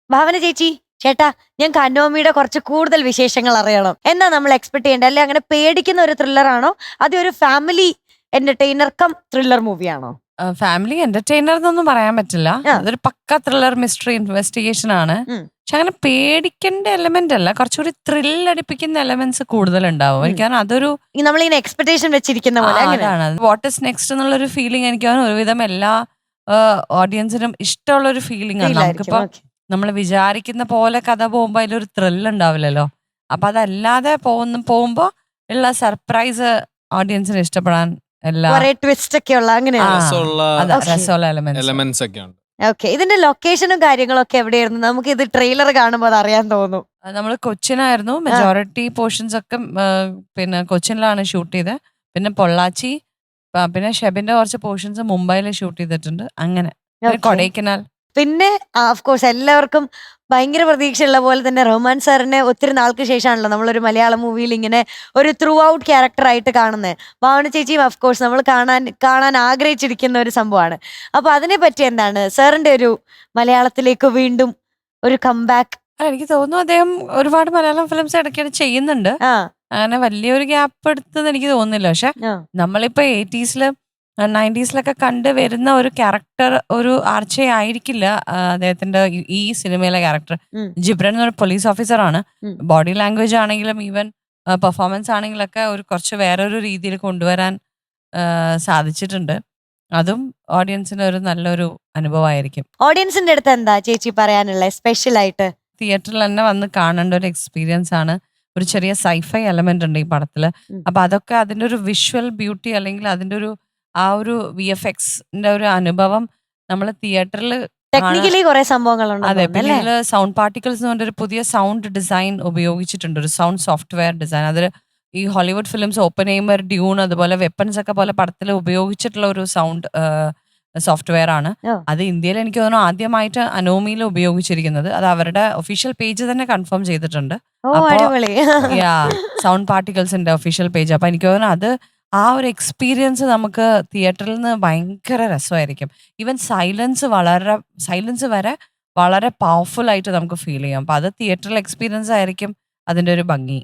ഭാവന ചേച്ചി, ചേട്ടാ, ഞങ്ങൾക്ക് അനോമിയുടെ കുറച്ച് കൂടുതൽ വിശേഷങ്ങൾ അറിയണം. എന്നാ നമ്മൾ എക്സ്പെക്ട് ചെയ്യേണ്ടത്? അല്ലെ അങ്ങനെ പേടിക്കുന്ന ഒരു ത്രില്ലർ ആണോ, അതോ ഒരു ഫാമിലി എന്റർടൈനർ കം ത്രില്ലർ മൂവിയാണോ? ഫാമിലി എന്റർടൈനർ എന്നൊന്നും പറയാൻ പറ്റില്ല. ആ. അതൊരു പക്ക ത്രില്ലർ മിസ്റ്ററി ഇൻവെസ്റ്റിഗേഷൻ ആണ്. ഉം. പക്ഷെ അങ്ങനെ പേടിക്കേണ്ട എലമെന്റ് അല്ല, കുറച്ചുകൂടി ത്രില്ലടിപ്പിക്കുന്ന എലമെന്റ്സ് കൂടുതലുണ്ടാവും. എനിക്ക് കാരണം അതൊരു നമ്മളിങ്ങനെ എക്സ്പെക്ടേഷൻ വെച്ചിരിക്കുന്ന പോലെ അങ്ങനെ. അതാണ് വാട്ട് ഇസ് നെക്സ്റ്റ് എന്നുള്ളൊരു ഫീലിംഗ് എനിക്ക് തോന്നുന്നു ഒരുവിധം എല്ലാ ഓഡിയൻസിനും ഇഷ്ടമുള്ള ഒരു ഫീലിംഗ് ആണ്. Feel ആയിരിക്കും. നമുക്കിപ്പോ Okay. നമ്മൾ വിചാരിക്കുന്ന പോലെ കഥ പോകുമ്പോ അതിലൊരു ത്രില്ല് ഉണ്ടാവില്ലല്ലോ. അപ്പൊ അതല്ലാതെ പോകുമ്പോ ഉള്ള സർപ്രൈസ് ഓഡിയൻസിന് ഇഷ്ടപ്പെടാൻ എല്ലാ കുറെ ട്വിസ്റ്റ് ഒക്കെ ഉള്ള അങ്ങനെയാണ്. രസമുള്ള Okay. രസമുള്ള എലമെന്റ്സ്. എലമെന്റ്സ് ഒക്കെ ഉണ്ട്. ഓക്കെ, ഇതിന്റെ ലൊക്കേഷനും കാര്യങ്ങളും ഒക്കെ എവിടെയായിരുന്നു? നമുക്ക് ഇത് ട്രെയിലർ കാണുമ്പോൾ അത് അറിയാൻ തോന്നും. നമ്മൾ കൊച്ചിനായിരുന്നു മെജോറിറ്റി പോർഷൻസ് ഒക്കെ. പിന്നെ കൊച്ചിനിലാണ് ഷൂട്ട് ചെയ്തത്. പിന്നെ പൊള്ളാച്ചി, പിന്നെ ഷെബിന്റെ കുറച്ച് പോർഷൻസ് മുംബൈയിൽ ഷൂട്ട് ചെയ്തിട്ടുണ്ട്. അങ്ങനെ പിന്നെ Okay. കൊടൈക്കനാൽ. പിന്നെ ഓഫ് കോഴ്സ് എല്ലാവർക്കും ഭയങ്കര പ്രതീക്ഷയുള്ള പോലെ തന്നെ റഹ്മാൻ സാറിനെ ഒത്തിരി നാൾക്ക് ശേഷമാണല്ലോ നമ്മളൊരു മലയാളം മൂവിയിൽ ഇങ്ങനെ ഒരു ത്രൂ ഔട്ട് ക്യാരക്ടർ ആയിട്ട് കാണുന്നത്. ഭാവന ചേച്ചിയും ഓഫ് കോഴ്സ് നമ്മൾ കാണാൻ ആഗ്രഹിച്ചിരിക്കുന്ന ഒരു സംഭവമാണ്. അപ്പൊ അതിനെ പറ്റി എന്താണ് സാറിന്റെ ഒരു മലയാളത്തിലേക്ക് വീണ്ടും ഒരു കംബാക്ക്? എനിക്ക് തോന്നുന്നു അദ്ദേഹം ഒരുപാട് മലയാളം ഫിലിംസ് ഇടയ്ക്കിടെ ചെയ്യുന്നുണ്ട്. ആ അങ്ങനെ വലിയൊരു ഗ്യാപ്പ് എടുത്തെന്ന് എനിക്ക് തോന്നുന്നില്ല. പക്ഷെ ആ. നമ്മളിപ്പോ 80s 90s കണ്ട് വരുന്ന ഒരു ക്യാരക്ടർ ഒരു ആയിരിക്കില്ല അദ്ദേഹത്തിന്റെ ഈ സിനിമയിലെ ക്യാരക്ടർ. ഉം. ജിബ്രൻ എന്നൊരു പോലീസ് ഓഫീസർ ആണ്. ഉം. ബോഡി ലാംഗ്വേജ് ആണെങ്കിലും ഈവൻ പെർഫോമൻസ് ആണെങ്കിലൊക്കെ ഒരു കുറച്ച് വേറൊരു രീതിയിൽ കൊണ്ടുവരാൻ സാധിച്ചിട്ടുണ്ട്. അതും ഓഡിയൻസിന് ഒരു നല്ലൊരു അനുഭവമായിരിക്കും. ഓഡിയൻസിന്റെ അടുത്ത് എന്താ ചേച്ചി പറയാനുള്ള സ്പെഷ്യൽ ആയിട്ട്? തിയേറ്ററിൽ തന്നെ വന്ന് കാണേണ്ട ഒരു എക്സ്പീരിയൻസ് ആണ്. ഒരു ചെറിയ സൈഫൈ എലമെന്റ് ഉണ്ട് ഈ പടത്തില്. ഉം. അപ്പൊ അതൊക്കെ അതിന്റെ ഒരു വിഷ്വൽ ബ്യൂട്ടി അല്ലെങ്കിൽ അതിന്റെ ഒരു ആ ഒരു VFXന്റെ ഒരു അനുഭവം നമ്മൾ തിയേറ്ററിൽ ടെക്നിക്കലി കുറെ സംഭവങ്ങളുണ്ട്. അതെ. പിന്നെ ഇതില് സൗണ്ട് പാർട്ടിക്കിൾസ് എന്ന് പറഞ്ഞൊരു പുതിയ സൗണ്ട് ഡിസൈൻ ഉപയോഗിച്ചിട്ടുണ്ട്. ഒരു സൗണ്ട് സോഫ്റ്റ്വെയർ ഡിസൈൻ. അതിൽ ഈ ഹോളിവുഡ് ഫിലിംസ് ഓപ്പൺഹൈമർ, ഡ്യൂൺ, അതുപോലെ വെപ്പൺസ് ഒക്കെ പോലെ പടത്തിൽ ഉപയോഗിച്ചിട്ടുള്ള ഒരു സൗണ്ട് സോഫ്റ്റ്വെയർ ആണ്. ഓ. അത് ഇന്ത്യയിൽ എനിക്ക് തോന്നുന്നു ആദ്യമായിട്ട് അനോമിയിൽ ഉപയോഗിച്ചിരിക്കുന്നത്. അത് അവരുടെ ഒഫീഷ്യൽ പേജ് തന്നെ കൺഫേം ചെയ്തിട്ടുണ്ട്. ഓ, അപ്പൊ അടിപൊളി. സൗണ്ട് പാർട്ടിക്കിൾസിന്റെ ഒഫീഷ്യൽ പേജ്. അപ്പൊ എനിക്ക് തോന്നുന്നു അത് ആ ഒരു എക്സ്പീരിയൻസ് നമുക്ക് തിയേറ്ററിൽ നിന്ന് ഭയങ്കര രസമായിരിക്കും. ഈവൻ സൈലൻസ് വരെ വളരെ പവർഫുൾ ആയിട്ട് നമുക്ക് ഫീൽ ചെയ്യാം. അപ്പൊ അത് തിയേറ്ററിൽ എക്സ്പീരിയൻസ് ആയിരിക്കും അതിന്റെ ഒരു ഭംഗി.